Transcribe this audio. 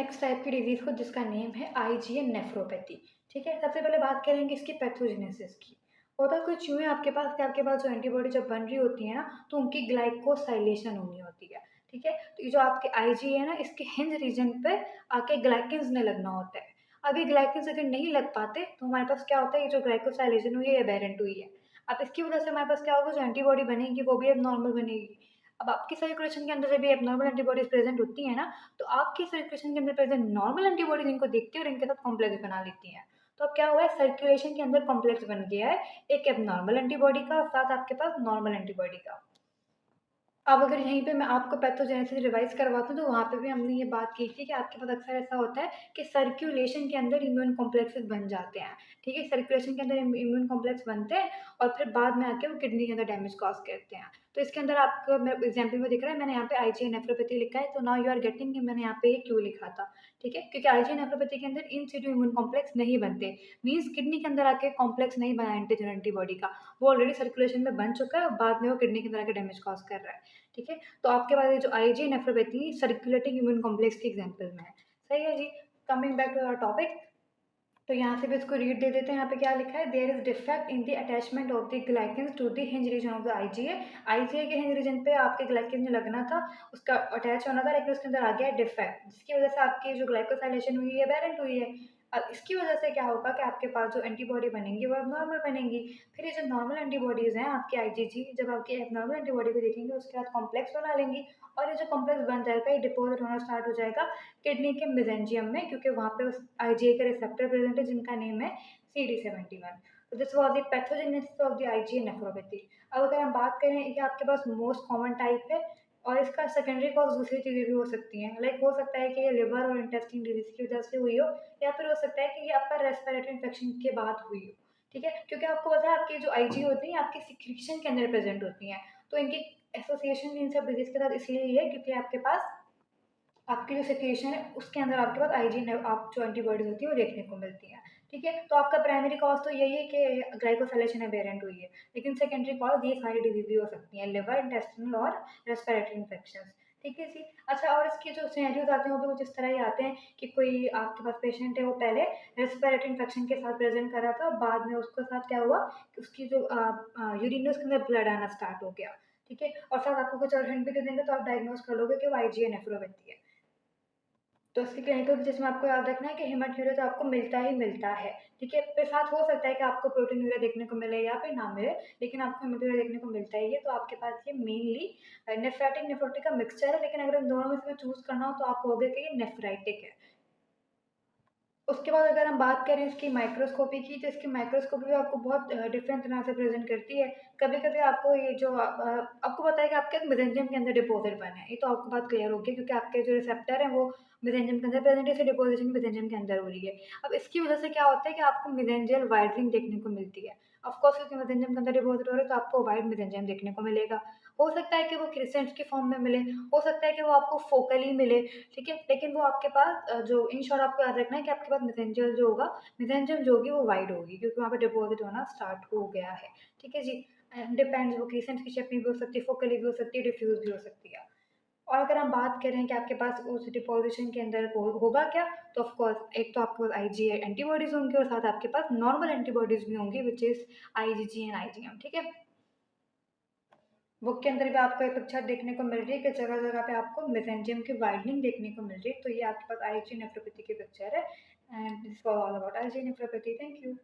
Next type की disease को जिसका नेम है आईजीएन नेफ्रोपैथी। ठीक है, सबसे पहले बात करेंगे इसकी पैथोजेनेसिस की। होता कुछ यूँ है आपके पास कि आपके पास जो एंटीबॉडी जब बन रही होती है ना, तो उनकी ग्लाइकोसाइलेशन होनी होती है। ठीक है, तो ये जो आपके आईजी है ना, इसके हिंज रीजन पे आके ग्लाइकिन्स ने लगना होता है। अभी ग्लाइकिन्स अगर नहीं लग पाते तो हमारे पास क्या होता है, ये जो ग्लाइकोसाइलेशन हुई है, ये एबेरेंट हुई है। अब इसकी वजह से हमारे पास क्या होगा, जो एंटीबॉडी बनेगी वो भी अब नॉर्मल बनेगी। अब आपकी सर्कुलेशन के अंदर जब ये एबनॉर्मल एंटीबॉडीज प्रेजेंट होती है ना, तो आपकी सर्कुलेशन के अंदर प्रेजेंट नॉर्मल एंटीबॉडीज इनको देखती है और इनके साथ कॉम्प्लेक्स बना लेती हैं। तो अब क्या हुआ है, सर्कुलेशन के अंदर कॉम्प्लेक्स बन गया है, एक एबनॉर्मल एंटीबॉडी का और साथ आपके पास नॉर्मल एंटीबॉडी का। अब अगर यहीं पे मैं आपको पैथोजेनेसिस रिवाइज़ करवाती हूँ, तो वहाँ पे भी हमने ये बात की थी कि आपके पास अक्सर ऐसा होता है कि सर्कुलेशन के अंदर इम्यून कॉम्प्लेक्सेस बन जाते हैं। ठीक है? सर्कुलेशन के अंदर इम्यून कॉम्प्लेक्स बनते हैं और फिर बाद में आके वो किडनी के अंदर डैमेज कॉज़ करते हैं। तो इसके अंदर आपको मेरे एग्ज़ाम्पल में दिख रहा है, मैंने यहाँ पे आईजीएन नेफ्रोपैथी लिखा है, तो नाउ यू आर गेटिंग कि मैंने यहाँ पे ये क्यों लिखा था। ठीक है? क्योंकि आईजीएन नेफ्रोपैथी के अंदर इन सिtu इम्यून कॉम्प्लेक्स नहीं बनते। मीन्स किडनी के अंदर आके कॉम्प्लेक्स नहीं बना एंटीजन एंटीबॉडी का। वो ऑलरेडी सर्कुलेशन में बन चुका है और बाद में वो किडनी के अंदर आके डैमेज कॉज़ कर रहा है। ठीक है? तो आपके पास ये जो Ig nephropathy circulating immune complex के एग्जांपल में है। सही है जी। Coming back to our topic, तो यहाँ से भी इसको रीड दे देते हैं। यहाँ पे क्या लिखा है, there is defect in the attachment of the glycans to the hinge region of the IgA. IgA के हिंज रीजन पे आपके ग्लाइकेंस में लगना था, उसका अटैच होना था, लेकिन उसके अंदर आ गया डिफेक्ट, जिसकी वजह से आपकी जो ग्लाइकोसाइलेशन हुई है वेरेंट हुई है। अब इसकी वजह से क्या होगा कि आपके पास जो एंटीबॉडी बनेंगी वो नॉर्मल बनेंगी। फिर ये जो नॉर्मल एंटीबॉडीज हैं आपकी आईजीजी, जब आपकी नॉर्मल एंटीबॉडी को देखेंगे उसके बाद कॉम्प्लेक्स बना लेंगी और ये जो कॉम्प्लेक्स बन जाएगा ये डिपोजिट होना स्टार्ट हो जाएगा किडनी के मेसेंजियम में, क्योंकि वहाँ पे उस आईजीए के रिसेप्टर प्रेजेंट है जिनका नेम है CD71। तो this was the pathogenesis of the IgA nephropathy. अब अगर हम बात करें, ये आपके पास मोस्ट कॉमन टाइप है और इसका सेकेंडरी कॉज दूसरी चीज़ें भी हो सकती हैं। लाइक हो सकता है कि ये लिवर और इंटेस्टाइन डिजीज की वजह से हुई हो, या फिर हो सकता है कि ये आपका रेस्पिरेटरी इन्फेक्शन के बाद हुई हो। ठीक है, क्योंकि आपको पता है आपकी जो आईजी होती है आपकी सिक्रीशन के अंदर प्रेजेंट होती हैं, तो इनकी एसोसिएशन इन सब डिजीज के साथ इसलिए ही है क्योंकि आपके पास आपकी जो सिक्रीशन है उसके अंदर आपके पास आईजी आप जो एंटीबॉडीज होती है वो देखने को मिलती है। ठीक है, तो आपका प्राइमरी कॉज तो यही है कि ग्लाइकोसाइलेशन एबेरेंट हुई है, लेकिन सेकेंडरी कॉज ये सारी डिजीज भी हो सकती हैं, लिवर, इंटेस्टिनल और रेस्पिरेटरी इन्फेक्शन। ठीक है जी। अच्छा, और इसके जो सिनेरियोज आते हैं वो भी कुछ इस तरह ही आते हैं कि कोई आपके पास पेशेंट है, वो पहले रेस्पिरेटरी इन्फेक्शन के साथ प्रेजेंट कर रहा था, बाद में उसके साथ क्या हुआ कि उसकी जो यूरिन है उसके अंदर ब्लड आना स्टार्ट हो गया। ठीक है, और साथ आपको कुछ और हिंट भी दे देंगे तो आप डायग्नोज कर लोगे कि वो आईजीए नेफ्रोपैथी है। तो इसकी क्लिनिकल फीचर्स में आपको याद रखना है कि हेमाटोयूरिया तो आपको मिलता ही मिलता है। ठीक है, फिर साथ हो सकता है कि आपको प्रोटीनूरिया देखने को मिले या फिर ना मिले, लेकिन आपको हेमाटोयूरिया देखने को मिलता ही है। तो आपके पास ये मेनली नेफ्रेटिक नेफ्रोटिक का मिक्सचर है, लेकिन अगर इन दोनों में से चूज करना हो तो आप कहोगे कि ये नेफ्राइटिक है। उसके बाद अगर हम बात करें इसकी माइक्रोस्कोपी की, तो इसकी माइक्रोस्कोपी भी आपको बहुत डिफरेंट तरह से प्रेजेंट करती है। कभी-कभी आपको ये जो आपको पता है कि आपके मेसेंजियम के अंदर डिपॉज़िट बना है, ये तो आपको बात क्लियर होगी क्योंकि आपके जो रिसेप्टर हैं वो मेसेंजियम के अंदर प्रेजेंट है, इसलिए डिपोज़िशन मेसेंजियम के अंदर हो रही है। अब इसकी वजह से क्या होता है कि आपको मेसेंजियल वाइडनिंग देखने को मिलती है। ऑफ कोर्स क्योंकि मेसेंजियम के अंदर डिपॉज़िट हो रहा है तो आपको वाइड मेसेंजियम देखने को मिलेगा। हो सकता है कि वो क्रिसेंट्स की फॉर्म में मिले, हो सकता है कि वो आपको फोकली मिले। ठीक है? लेकिन वो आपके पास जो इन शॉर्ट आपको याद रखना है कि आपके पास मेसेंजर जो होगा, मेसेंजियम जो होगी वो वाइड होगी क्योंकि वहाँ पे डिपॉज़िट होना स्टार्ट हो गया है। ठीक है जी? डिपेंड्स, वो क्रिसेंट की शेप में भी हो सकती है, फोकली भी हो सकती है, डिफ्यूज़ भी हो सकती है। और अगर हम बात करें कि आपके पास उस डिपोज़िशन के अंदर होगा क्या, तो ऑफ कोर्स एक तो आपके पास आईजीए एंटीबॉडीज़ होंगी और साथ आपके पास नॉर्मल एंटीबॉडीज़ भी होंगी which is IgG and IgM. ठीक है? बुक के अंदर भी आपको एक पिक्चर देखने को मिल रही है कि जगह-जगह पे आपको मेसेंजियम की वाइडनिंग देखने को मिल रही है। तो ये आपके पास आईजी नेफ्रोपैथी की पिक्चर है and this was all about IG nephropathy. Thank you.